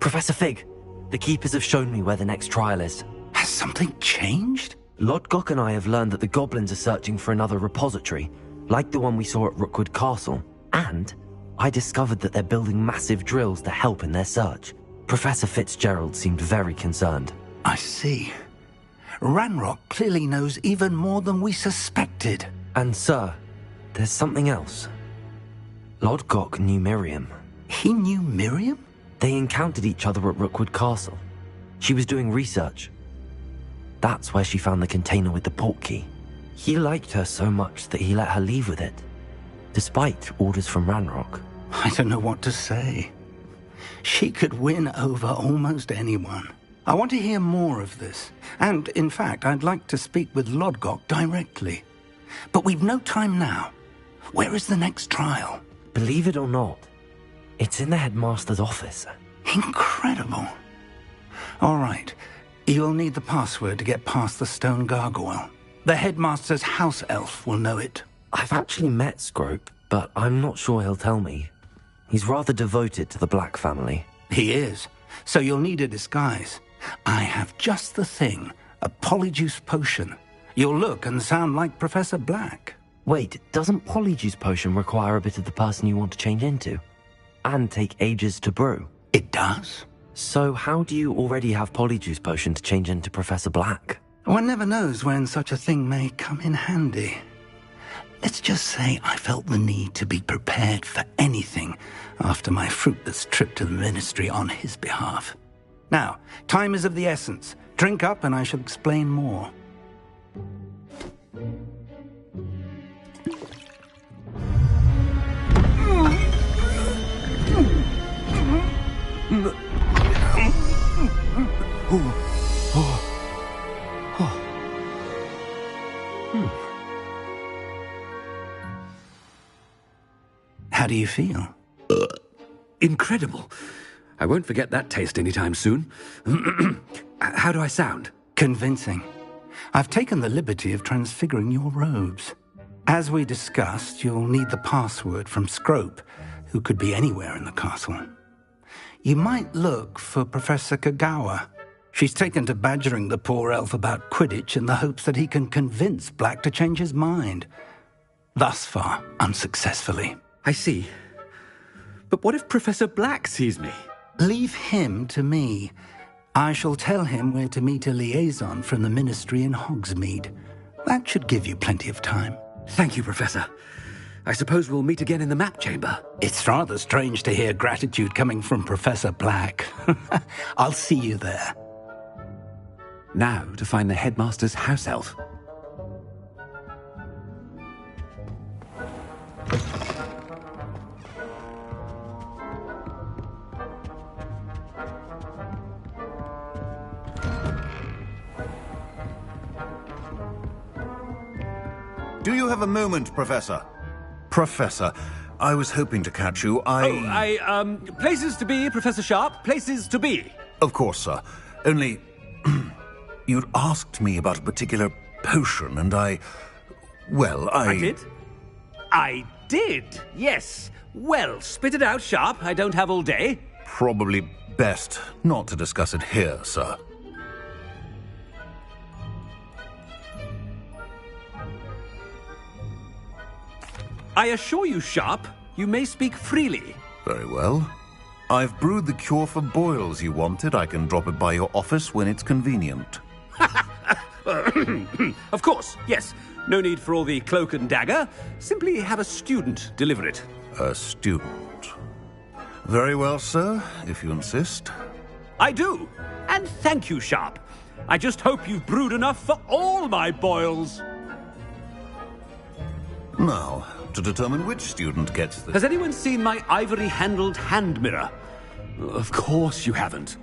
Professor Fig, the Keepers have shown me where the next trial is. Has something changed? Lodgok and I have learned that the goblins are searching for another repository, like the one we saw at Rookwood Castle. And I discovered that they're building massive drills to help in their search. Professor Fitzgerald seemed very concerned. I see. Ranrock clearly knows even more than we suspected. And sir, there's something else. Lodgok knew Miriam. He knew Miriam? They encountered each other at Rookwood Castle. She was doing research. That's where she found the container with the portkey. He liked her so much that he let her leave with it, despite orders from Ranrock. I don't know what to say. She could win over almost anyone. I want to hear more of this. And, in fact, I'd like to speak with Lodgok directly. But we've no time now. Where is the next trial? Believe it or not, it's in the headmaster's office. Incredible. All right. You'll need the password to get past the stone gargoyle. The headmaster's house elf will know it. I've actually met Scrope, but I'm not sure he'll tell me. He's rather devoted to the Black family. He is. So you'll need a disguise. I have just the thing. A polyjuice potion. You'll look and sound like Professor Black. Wait, doesn't polyjuice potion require a bit of the person you want to change into? And take ages to brew? It does. So how do you already have polyjuice potion to change into Professor Black? One never knows when such a thing may come in handy. Let's just say I felt the need to be prepared for anything after my fruitless trip to the Ministry on his behalf. Now, time is of the essence. Drink up and I shall explain more. How do you feel? Incredible. I won't forget that taste anytime soon. How do I sound? Convincing. I've taken the liberty of transfiguring your robes. As we discussed, you'll need the password from Scrope, who could be anywhere in the castle. You might look for Professor Kagawa. She's taken to badgering the poor elf about Quidditch in the hopes that he can convince Black to change his mind. Thus far, unsuccessfully. I see. But what if Professor Black sees me? Leave him to me. I shall tell him where to meet a liaison from the Ministry in Hogsmeade. That should give you plenty of time. Thank you, Professor. I suppose we'll meet again in the map chamber. It's rather strange to hear gratitude coming from Professor Black. I'll see you there. Now to find the headmaster's house elf. Do you have a moment, Professor? Professor, I was hoping to catch you. Places to be, Professor Sharp. Places to be. Of course, sir. Only, you'd asked me about a particular potion, and I did? I did, yes. Well, spit it out, Sharp. I don't have all day. Probably best not to discuss it here, sir. I assure you, Sharp, you may speak freely. Very well. I've brewed the cure for boils you wanted. I can drop it by your office when it's convenient. Of course, yes. No need for all the cloak and dagger. Simply have a student deliver it. A student. Very well, sir, if you insist. I do. And thank you, Sharp. I just hope you've brewed enough for all my boils. Now, to determine which student gets this... Has anyone seen my ivory-handled hand mirror? Of course you haven't.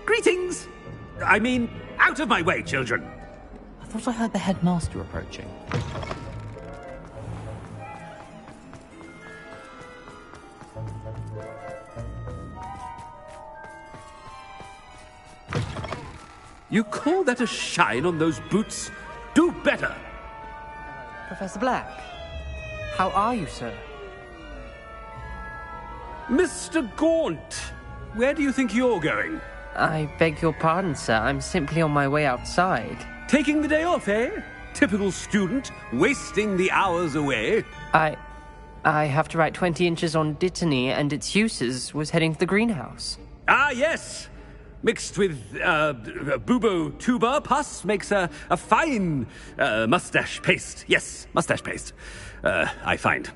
Greetings! I mean, out of my way, children. I thought I heard the headmaster approaching. You call that a shine on those boots? Do better! Professor Black, how are you, sir? Mr. Gaunt, where do you think you're going? I beg your pardon, sir. I'm simply on my way outside. Taking the day off, eh? Typical student, wasting the hours away. I have to write 20 inches on Dittany and its uses. Was heading to the greenhouse. Ah, yes! Mixed with bubo tuber pus makes a fine mustache paste. Yes, mustache paste. I find.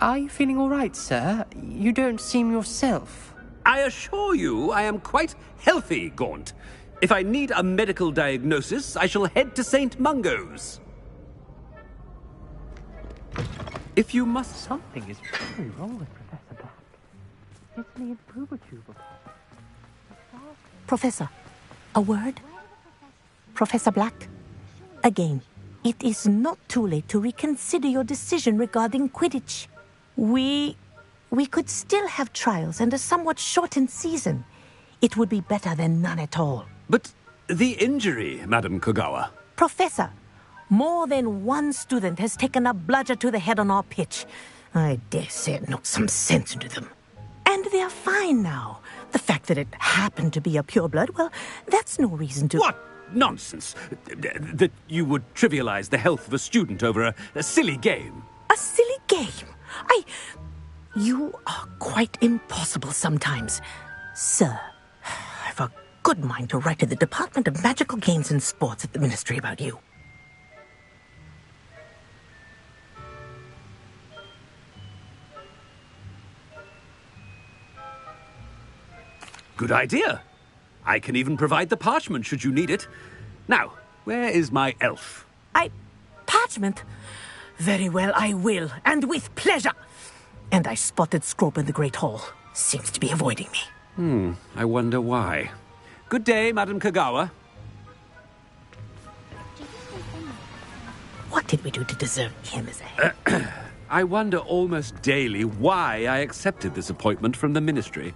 Are you feeling all right, sir? You don't seem yourself. I assure you I am quite healthy, Gaunt. If I need a medical diagnosis, I shall head to St. Mungo's. If you must... Something is very wrong with Professor Black. Dittany and Bubotuber. Professor, a word? Professor Black, again, it is not too late to reconsider your decision regarding Quidditch. We could still have trials and a somewhat shortened season. It would be better than none at all. But the injury, Madam Kogawa. Professor, more than one student has taken a bludger to the head on our pitch. I dare say it knocked some sense into them. And they're fine now. The fact that it happened to be a pureblood, well, that's no reason to... What nonsense! That you would trivialize the health of a student over a silly game. A silly game? You are quite impossible sometimes. Sir, I've a good mind to write to the Department of Magical Games and Sports at the Ministry about you. Good idea. I can even provide the parchment should you need it. Now, where is my elf? Parchment? Very well, I will, and with pleasure. And I spotted Scrope in the Great Hall. Seems to be avoiding me. I wonder why. Good day, Madam Kogawa. What did we do to deserve him as a... I wonder almost daily why I accepted this appointment from the Ministry.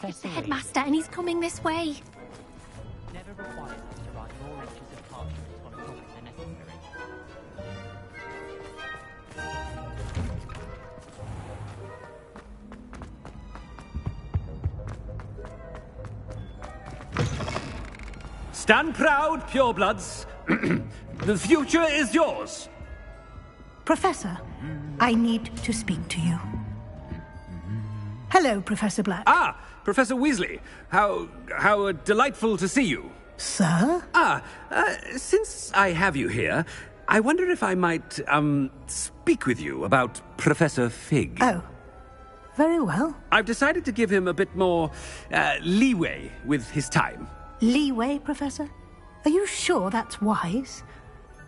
It's the headmaster, and he's coming this way. Never requires us to write more inches of parchment on a topic than necessary. Stand proud, purebloods. The future is yours. Professor, I need to speak to you. Hello, Professor Black. Ah, Professor Weasley. How delightful to see you. Sir? Since I have you here, I wonder if I might, speak with you about Professor Fig. Oh, very well. I've decided to give him a bit more, leeway with his time. Leeway, Professor? Are you sure that's wise?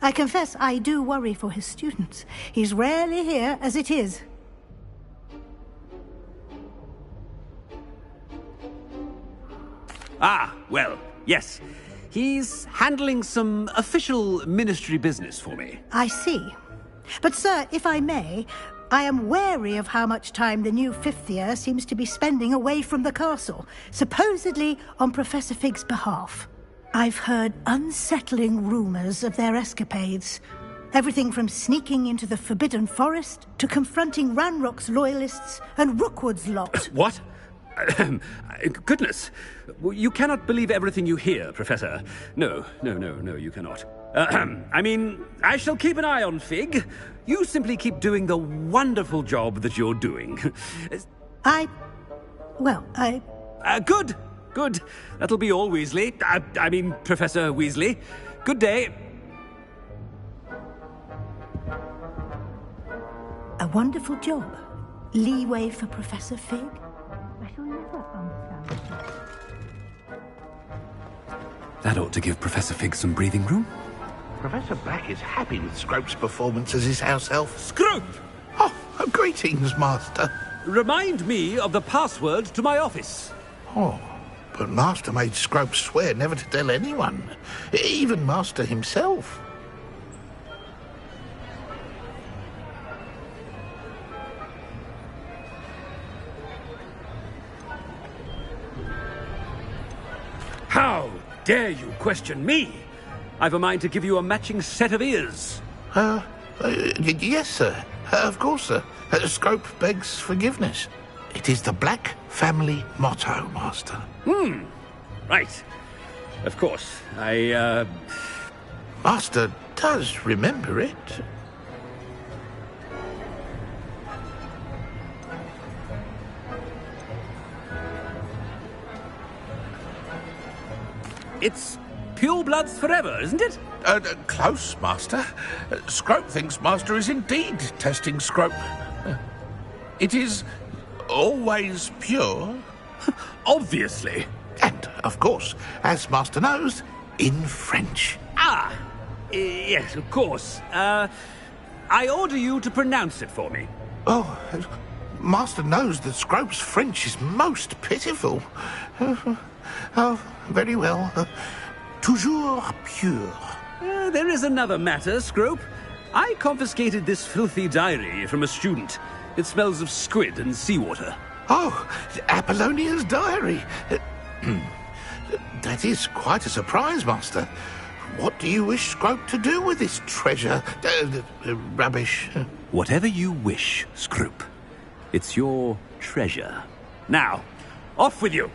I confess I do worry for his students. He's rarely here as it is. Ah, well, yes. He's handling some official ministry business for me. I see. But, sir, if I may, I am wary of how much time the new fifth year seems to be spending away from the castle, supposedly on Professor Fig's behalf. I've heard unsettling rumors of their escapades. Everything from sneaking into the Forbidden Forest to confronting Ranrock's loyalists and Rookwood's lot. What? Goodness. You cannot believe everything you hear, Professor. No, you cannot. I mean, I shall keep an eye on Fig. You simply keep doing the wonderful job that you're doing. Good. Good. That'll be all, Weasley. I mean, Professor Weasley. Good day. A wonderful job. Leeway for Professor Fig? I shall never understand. That ought to give Professor Fig some breathing room. Professor Black is happy with Scrope's performance as his house elf. Scrope! Oh, greetings, Master. Remind me of the password to my office. Oh, but Master made Scrope swear never to tell anyone, even Master himself. How dare you question me? I've a mind to give you a matching set of ears. Yes, sir. Of course, sir. Scrope begs forgiveness. It is the Black family motto, Master. Right. Of course. Master does remember it. It's pure bloods forever, isn't it? Close, Master. Scrope thinks Master is indeed testing Scrope. It is always pure. Obviously. And, of course, as Master knows, in French. Yes, of course. I order you to pronounce it for me. Oh, Master knows that Scrope's French is most pitiful. Oh, very well. Toujours pure. There is another matter, Scrope. I confiscated this filthy diary from a student. It smells of squid and seawater. Oh, Apollonia's diary. That is quite a surprise, Master. What do you wish Scrope to do with this treasure? Rubbish. Whatever you wish, Scrope. It's your treasure. Now, off with you.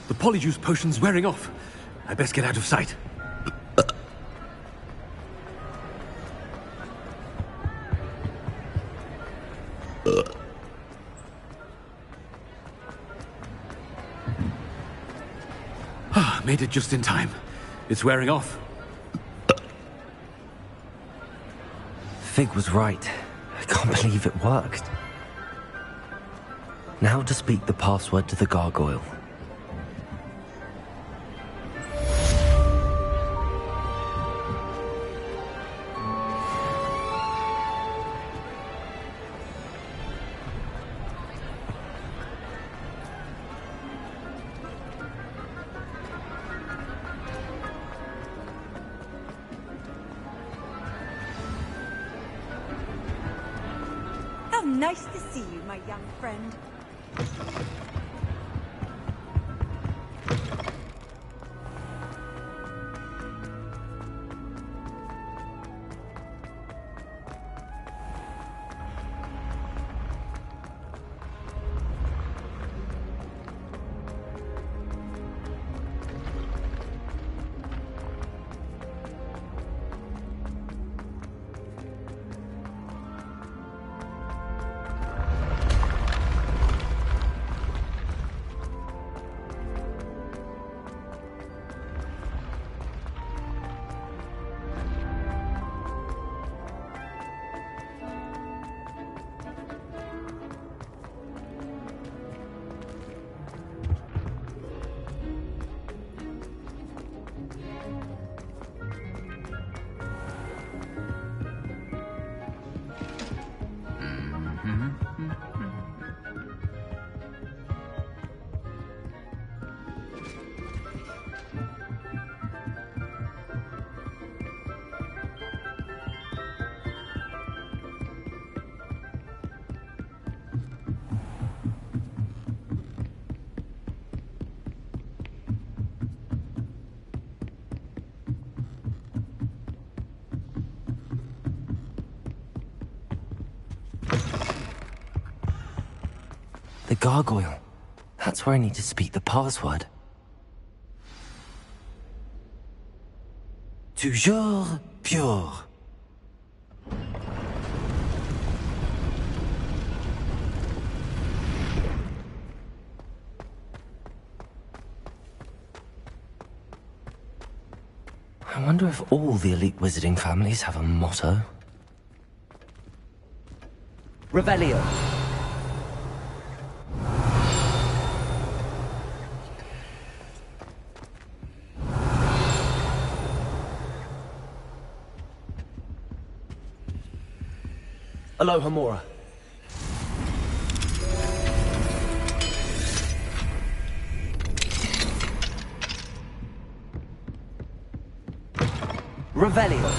The polyjuice potion's wearing off. I best get out of sight. Made it just in time. It's wearing off. Fig was right. I can't believe it worked. Now to speak the password to the gargoyle. Nice to see you, my young friend. The gargoyle. That's where I need to speak the password. Toujours pure. I wonder if all the elite wizarding families have a motto. Revelio. Aloha Mora. Revelio.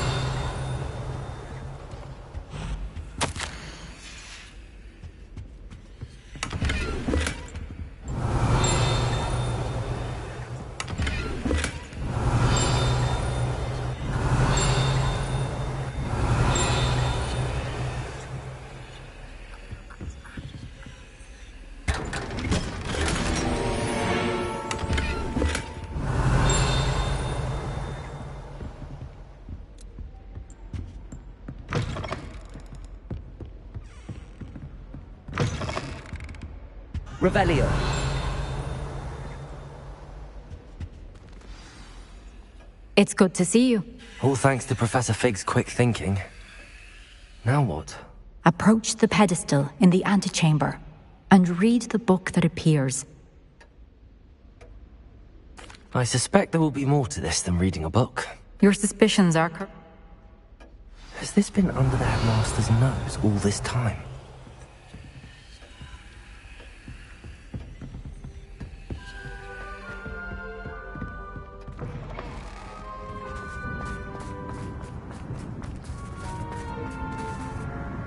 Revelio. It's good to see you. All thanks to Professor Fig's quick thinking. Now what? Approach the pedestal in the antechamber and read the book that appears. I suspect there will be more to this than reading a book. Your suspicions are correct. Has this been under the headmaster's nose all this time?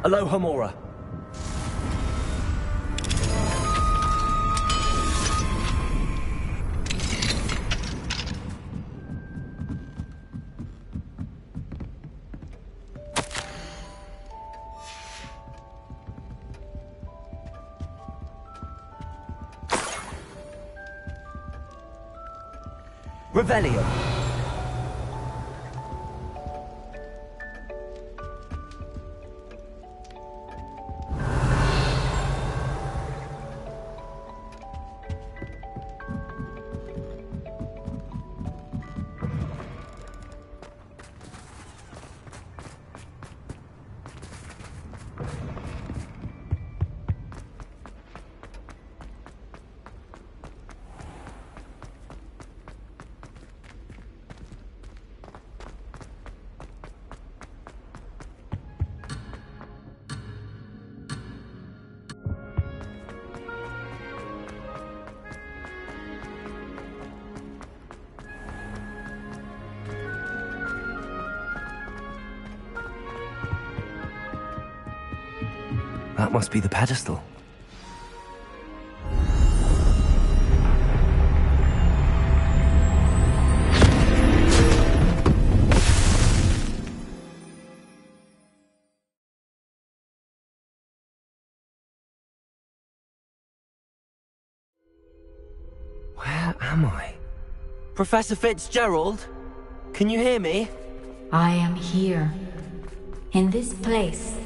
Aloha Mora. Revelio. That must be the pedestal. Where am I? Professor Fitzgerald? Can you hear me? I am here. In this place,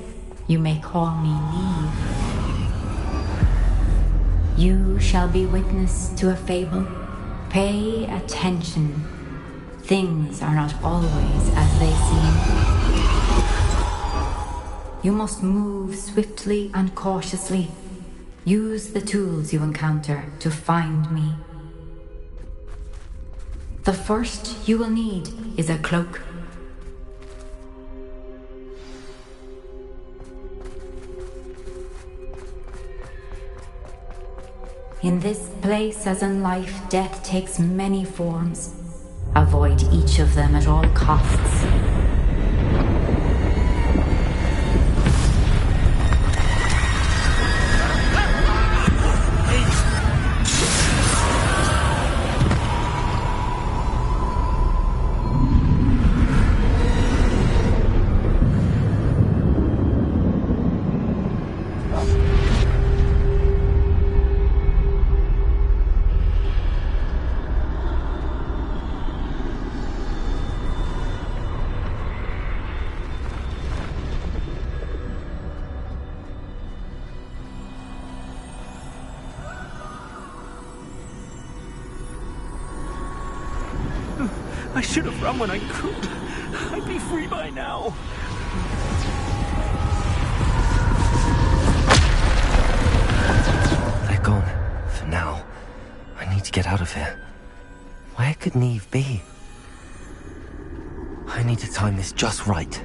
you may call me Neve. You shall be witness to a fable. Pay attention. Things are not always as they seem. You must move swiftly and cautiously. Use the tools you encounter to find me. The first you will need is a cloak. In this place, as in life, death takes many forms. Avoid each of them at all costs. I should have run when I could. I'd be free by now. They're gone. For now. I need to get out of here. Where could Neve be? I need to time this just right.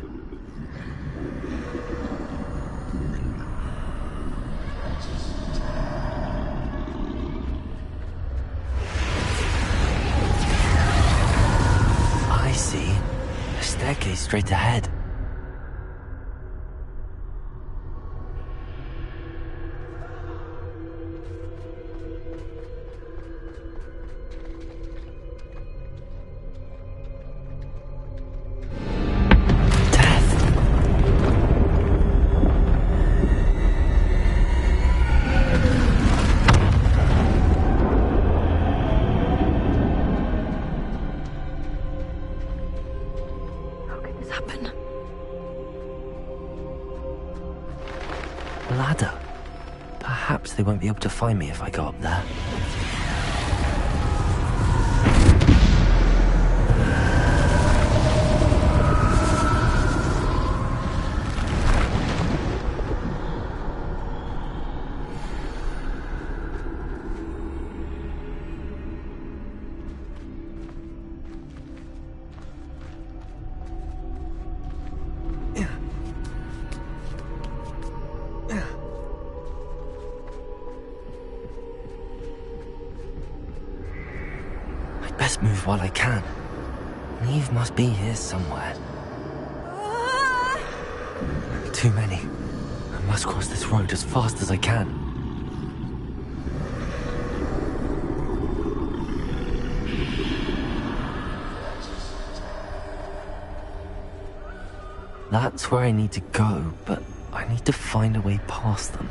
I see. A staircase straight ahead. How could this happen? perhaps they won't be able to find me if I go up there. Best move while I can. Neve must be here somewhere. Too many. I must cross this road as fast as I can. That's where I need to go, but I need to find a way past them.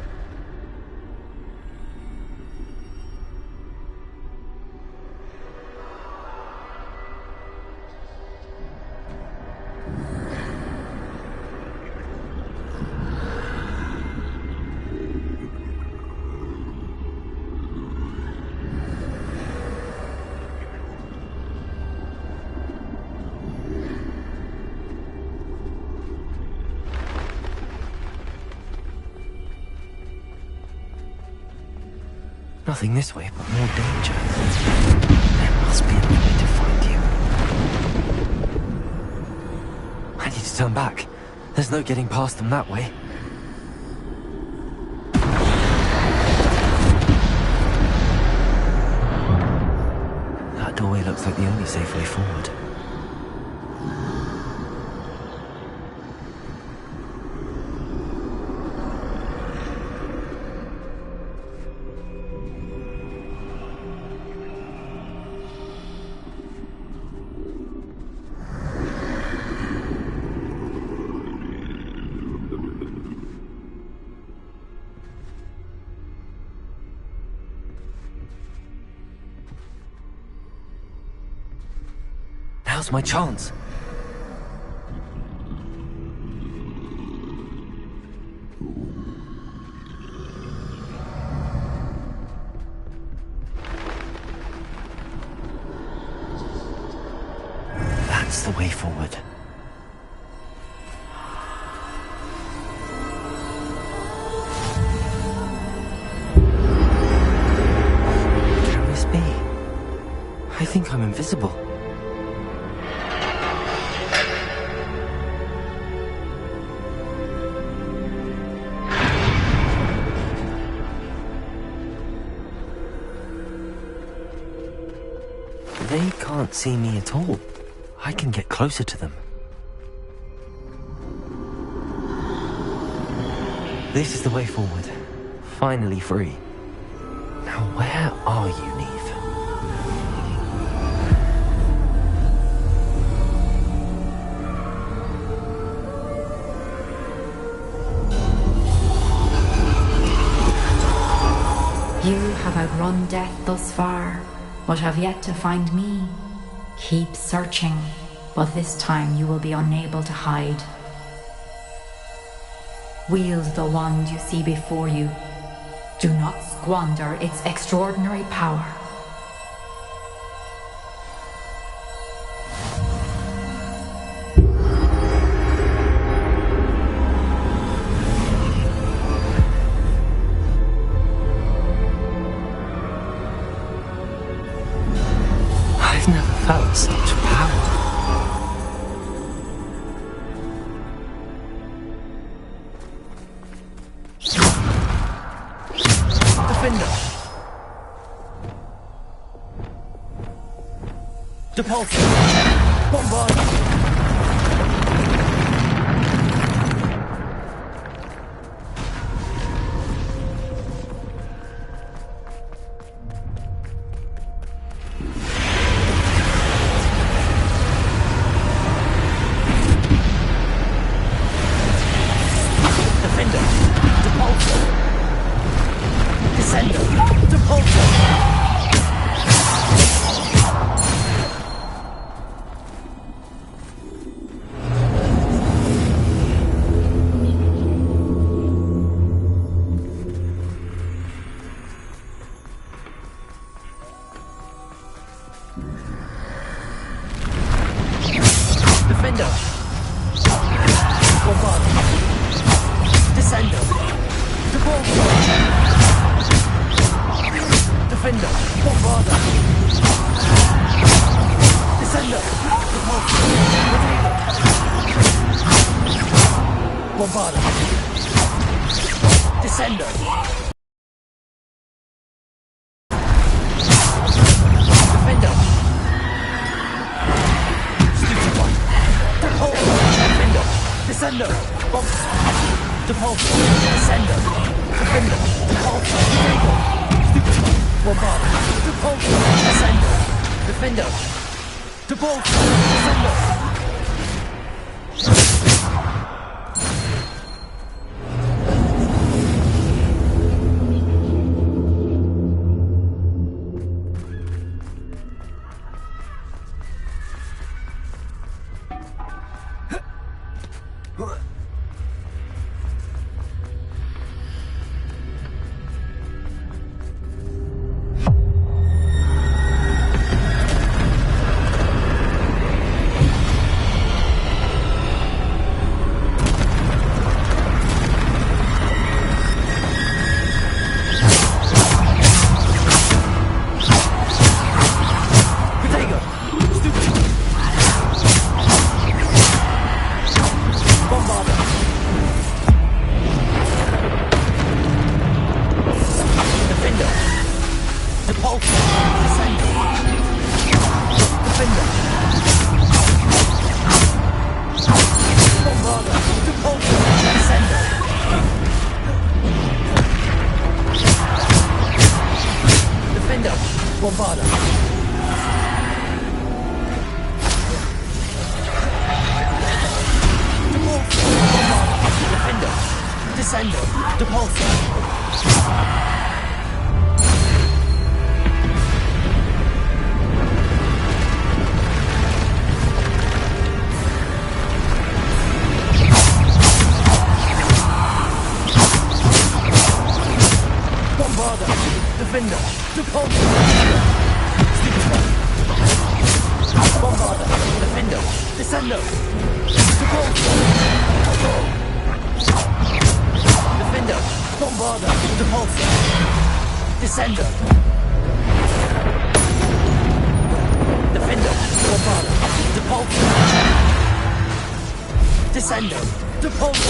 Nothing this way, but more danger. There must be another way to find you. I need to turn back. There's no getting past them that way. That doorway looks like the only safe way forward. Now's my chance. That's the way forward. Can this be? I think I'm invisible. They can't see me at all. I can get closer to them. This is the way forward. Finally free. Now where are you, Neve? You have outrun death thus far, but have yet to find me. Keep searching, but this time you will be unable to hide. Wield the wand you see before you. Do not squander its extraordinary power. I've never felt such power. Defender! Depulse! Bombard! Defender! Depulse! Descender! Depulse! Defender. Bombarda. Descender. Depulso. Defender. Bombarda. Descender. Depulso. Bombarda. Descender. Defender. Stupid one. Depulso. Defender. Descender. Depulso. Descender. Defender. Depulso. Stupid one. Bombarda. Depulso. Descender. Defender. Depulso. Descender. Bombarda. Depulso. Bombarda. Defender. Descender. Depulso. Bombarda. Defender. Depulso. Bombarda. Defender. Descender. Depulso. Defender. Bombarda. Depulso. Descender. Defender. Bombarda. Depulso. Descender. Depulso.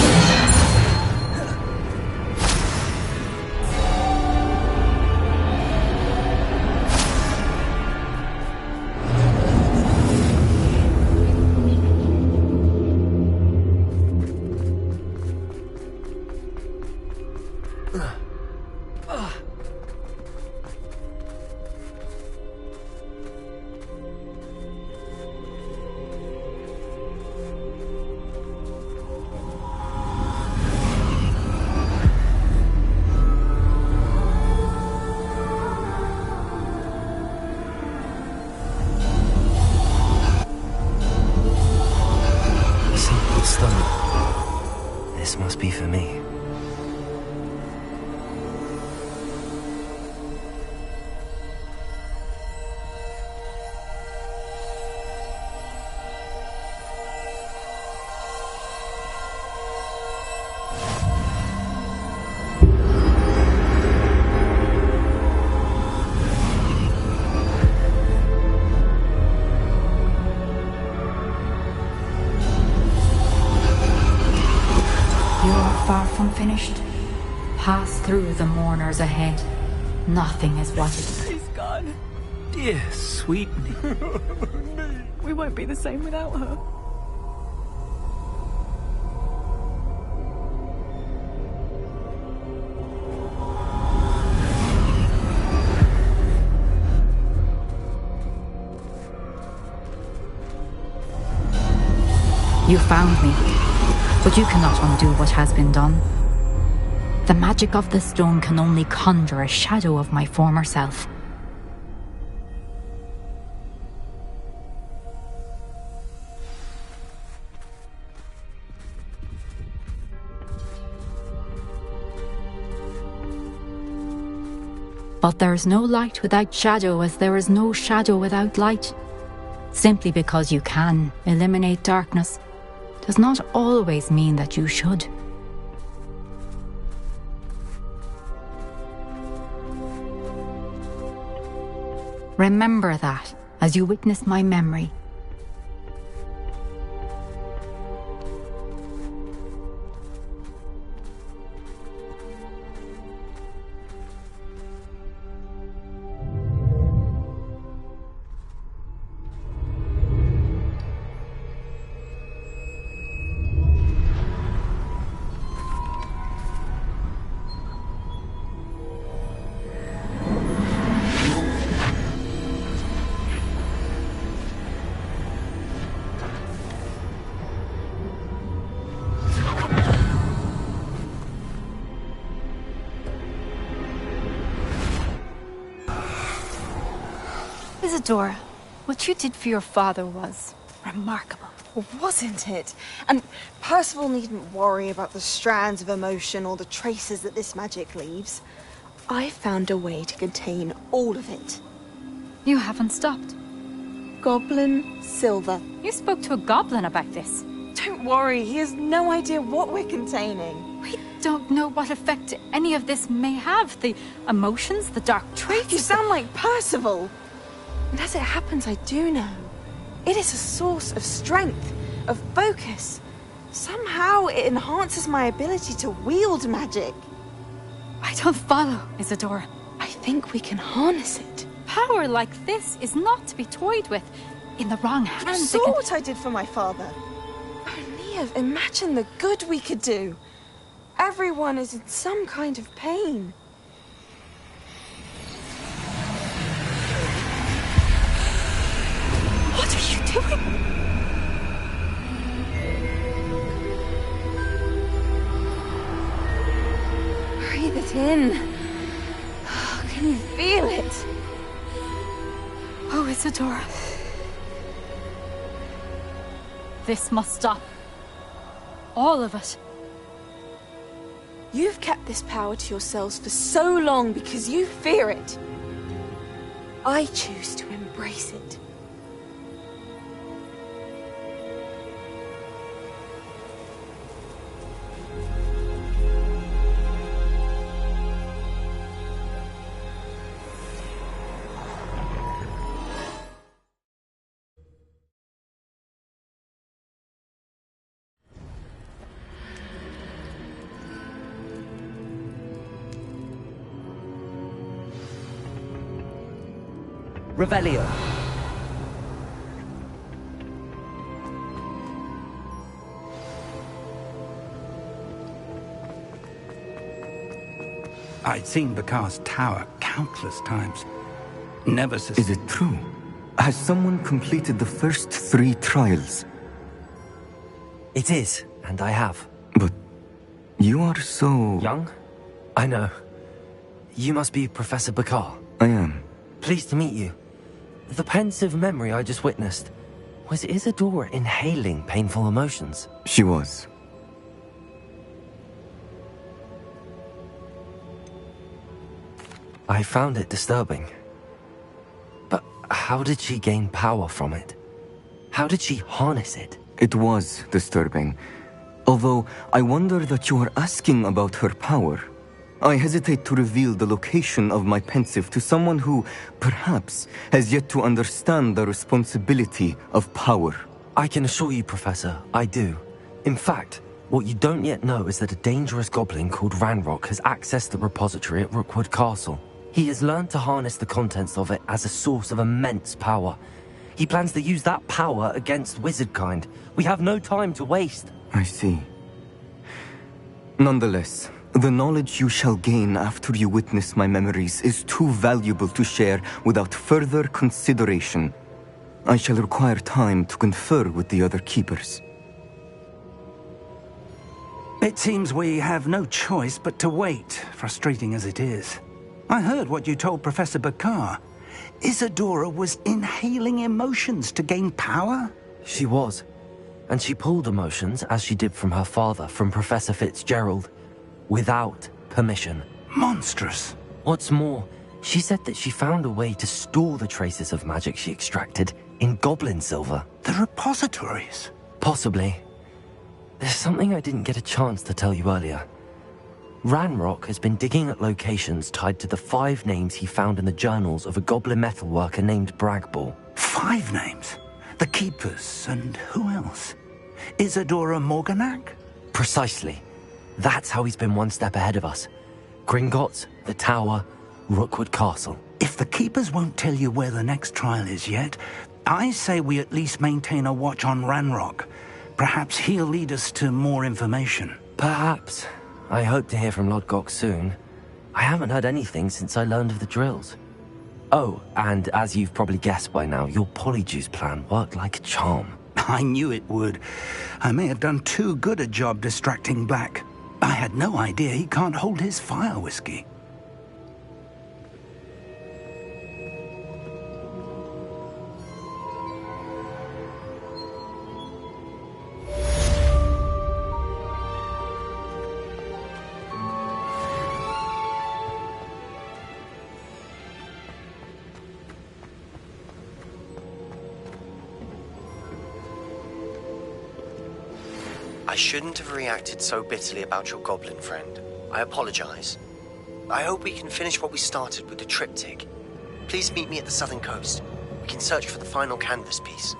This must be for me. Far from finished. Pass through the mourners ahead. Nothing is what it is. She's gone. Dear sweet Nick. We won't be the same without her. You found me, but you cannot undo what has been done. The magic of the stone can only conjure a shadow of my former self. But there is no light without shadow, as there is no shadow without light. Simply because you can eliminate darkness does not always mean that you should. Remember that as you witness my memory. Isadora, what you did for your father was remarkable. Wasn't it? And Percival needn't worry about the strands of emotion or the traces that this magic leaves. I found a way to contain all of it. You haven't stopped. Goblin Silver. You spoke to a goblin about this. Don't worry, he has no idea what we're containing. We don't know what effect any of this may have. The emotions, the dark traits. You sound like Percival. And as it happens, I do know. It is a source of strength, of focus. Somehow it enhances my ability to wield magic. I don't follow, Isadora. I think we can harness it. Power like this is not to be toyed with. In the wrong hands, You saw what I did for my father. Oh, Neve, imagine the good we could do. Everyone is in some kind of pain. What are you doing? Breathe it in. Can you feel it? Oh, Isadora. This must stop. All of it. You've kept this power to yourselves for so long because you fear it. I choose to embrace it. Revelio. I'd seen Bakar's tower countless times. Never Is it true? Has someone completed the first 3 trials? It is, and I have. But you are so... Young? I know. You must be Professor Bakar. I am. Pleased to meet you. The pensive memory I just witnessed, was Isadora inhaling painful emotions? She was. I found it disturbing. But how did she gain power from it? How did she harness it? It was disturbing. Although, I wonder that you are asking about her power. I hesitate to reveal the location of my pensive to someone who, perhaps, has yet to understand the responsibility of power. I can assure you, Professor, I do. In fact, what you don't yet know is that a dangerous goblin called Ranrock has accessed the repository at Rookwood Castle. He has learned to harness the contents of it as a source of immense power. He plans to use that power against wizardkind. We have no time to waste. I see. Nonetheless, the knowledge you shall gain after you witness my memories is too valuable to share without further consideration. I shall require time to confer with the other keepers. It seems we have no choice but to wait, frustrating as it is. I heard what you told Professor Bakar. Isadora was inhaling emotions to gain power? She was. And she pulled emotions, as she did from her father, from Professor Fitzgerald, without permission. Monstrous. What's more, She said that she found a way to store the traces of magic she extracted in goblin silver. The repositories? Possibly. There's something I didn't get a chance to tell you earlier. Ranrock has been digging at locations tied to the 5 names he found in the journals of a goblin metalworker named Bragball. 5 names? The Keepers, and who else? Isadora Morganac? Precisely. That's how he's been one step ahead of us. Gringotts, the Tower, Rookwood Castle. If the Keepers won't tell you where the next trial is yet, I say we at least maintain a watch on Ranrock. Perhaps he'll lead us to more information. Perhaps. I hope to hear from Lodgok soon. I haven't heard anything since I learned of the drills. Oh, and as you've probably guessed by now, your polyjuice plan worked like a charm. I knew it would. I may have done too good a job distracting Black. I had no idea he can't hold his fire whiskey. I shouldn't have reacted so bitterly about your goblin friend. I apologize. I hope we can finish what we started with the triptych. Please meet me at the southern coast. We can search for the final canvas piece.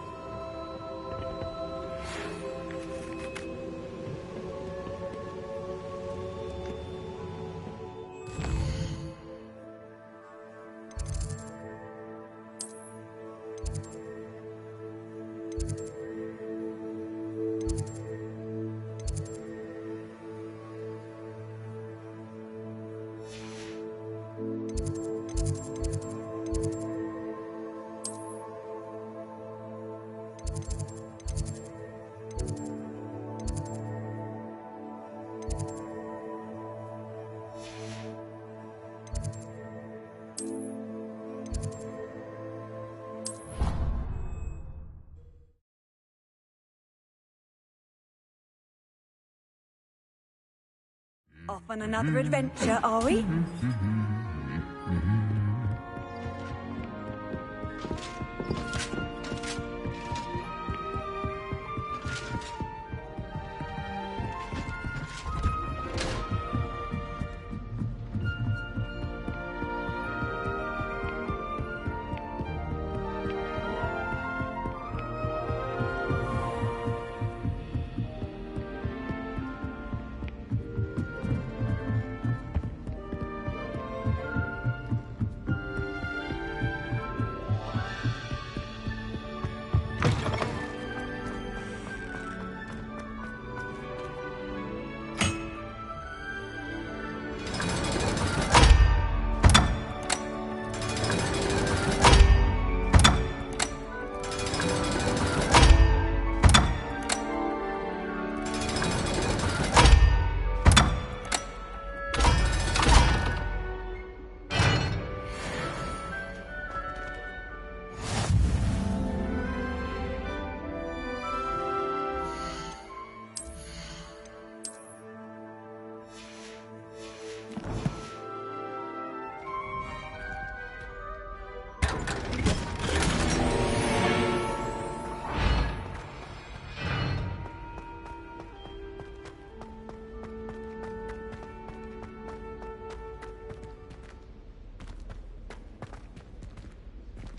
Off on another adventure, are we?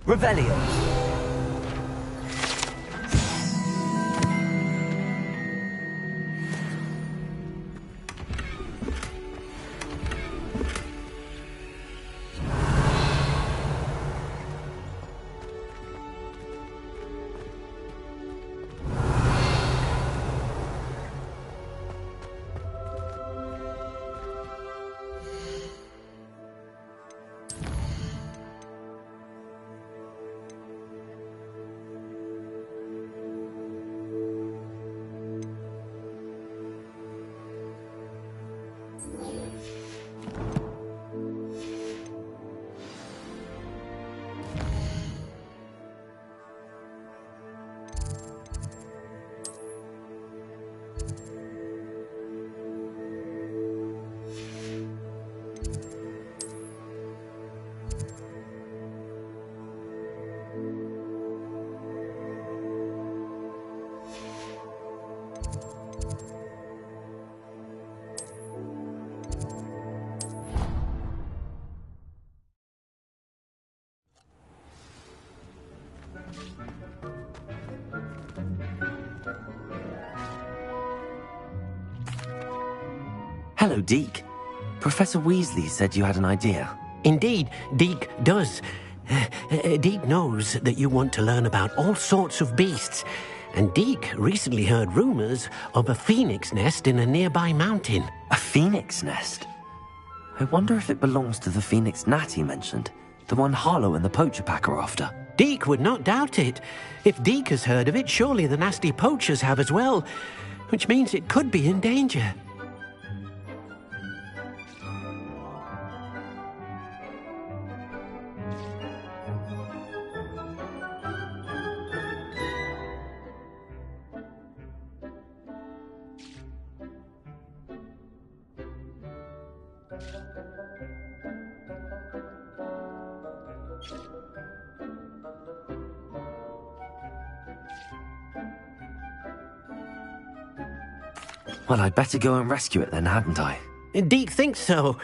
Revelio. Hello, Deke. Professor Weasley said you had an idea. Indeed, Deke does. Deke knows that you want to learn about all sorts of beasts, and Deke recently heard rumors of a phoenix nest in a nearby mountain. A phoenix nest? I wonder if it belongs to the phoenix gnat he mentioned, the one Harlow and the poacher pack are after. Deke would not doubt it. If Deke has heard of it, surely the nasty poachers have as well, which means it could be in danger. Well, I'd better go and rescue it then, hadn't I? Deke thinks so.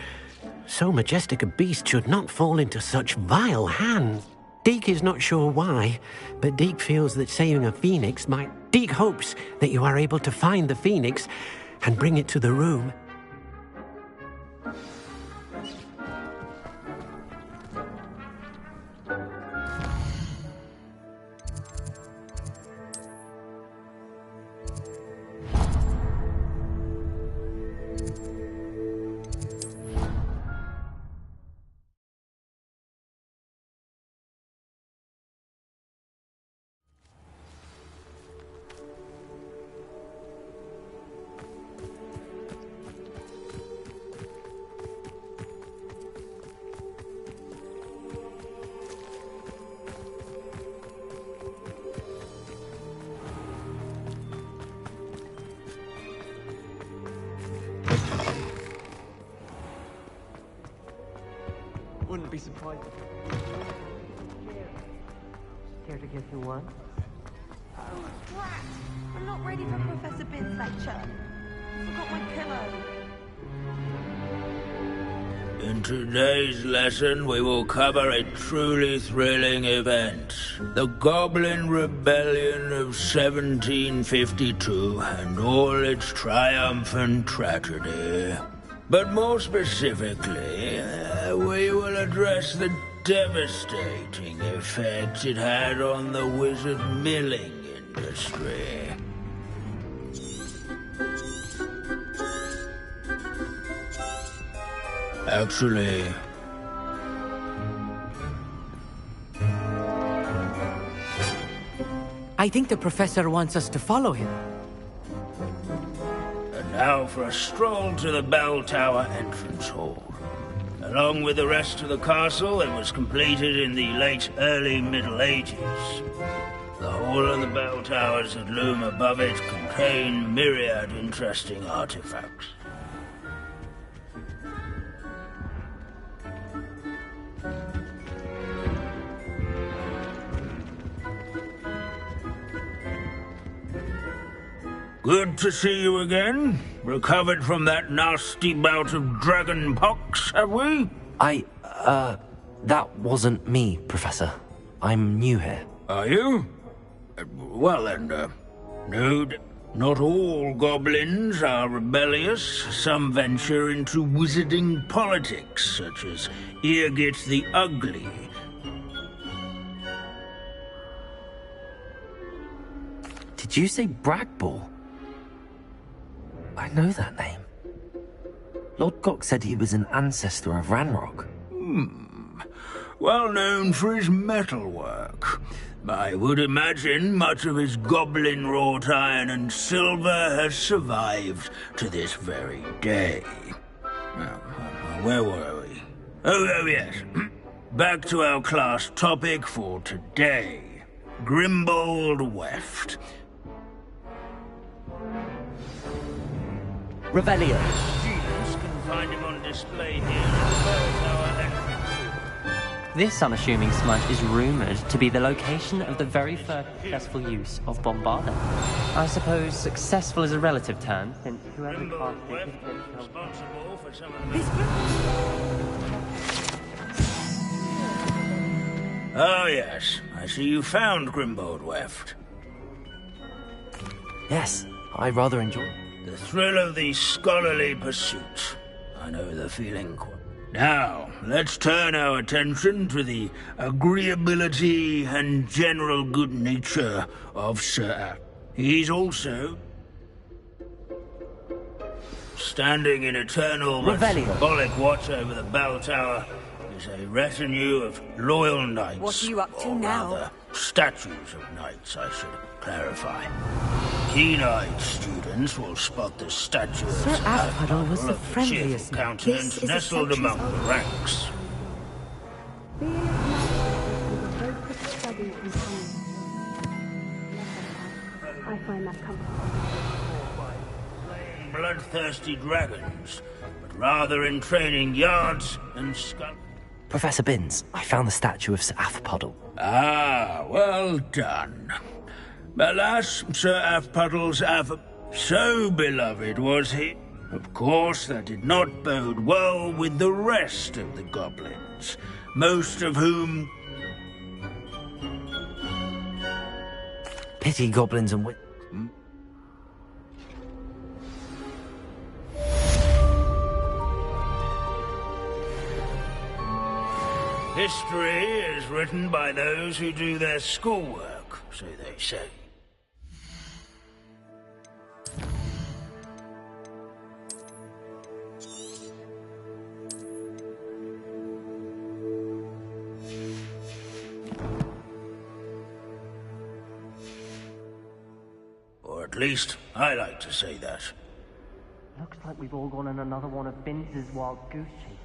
So majestic a beast should not fall into such vile hands. Deke is not sure why, but Deke feels that saving a phoenix might... Deke hopes that you are able to find the phoenix and bring it to the room. Wouldn't be surprised. Care to give you one? Oh, drat! I'm not ready for Professor Bin's lecture. Forgot my pillow. In today's lesson, we will cover a truly thrilling event. The Goblin Rebellion of 1752 and all its triumphant tragedy. But more specifically, we will address the devastating effect it had on the wizard milling industry. Actually, I think the professor wants us to follow him. and now for a stroll to the bell tower entrance hall. Along with the rest of the castle, it was completed in the late early Middle Ages. The hall and the bell towers that loom above it contain myriad interesting artifacts. Good to see you again. Recovered from that nasty bout of dragon pox, have we? That wasn't me, Professor. I'm new here. Are you? Well then, no, not all goblins are rebellious. Some venture into wizarding politics, such as Eargit the Ugly. Did you say Bragball? I know that name. Lord Gok said he was an ancestor of Ranrock. Well known for his metalwork. I would imagine much of his goblin-wrought iron and silver has survived to this very day. Where were we? Oh yes. Back to our class topic for today. Grimbold Weft. Revelio. Students can find him on display here at the bell tower entrance. This unassuming smudge is rumoured to be the location of the very first successful use of Bombarda. I suppose successful is a relative term, since whoever crafted it responsible for some of the... Oh yes, I see you found Grimbold Weft. Yes, I rather enjoy it. The thrill of the scholarly pursuit. I know the feeling. Now, let's turn our attention to the agreeability and general good nature of Sir App. He's also standing in eternal symbolic watch over the bell tower is a retinue of loyal knights. What are you up to now? Rather, statues of knights, I should clarify. Keen-eyed students will spot the statue of Sir Asphodel was the friendliest man. countenance nestled among the ranks. I find that comfortable. Bloodthirsty dragons, but rather in training yards and skull. Professor Binns, I found the statue of Sir Athpodel. Ah, well done. Alas, Sir Athpuddle's so beloved was he. Of course, that did not bode well with the rest of the goblins, most of whom... Pity goblins and History is written by those who do their schoolwork, so they say. Or at least, I like to say that. Looks like we've all gone on another one of Binns's wild goose chases.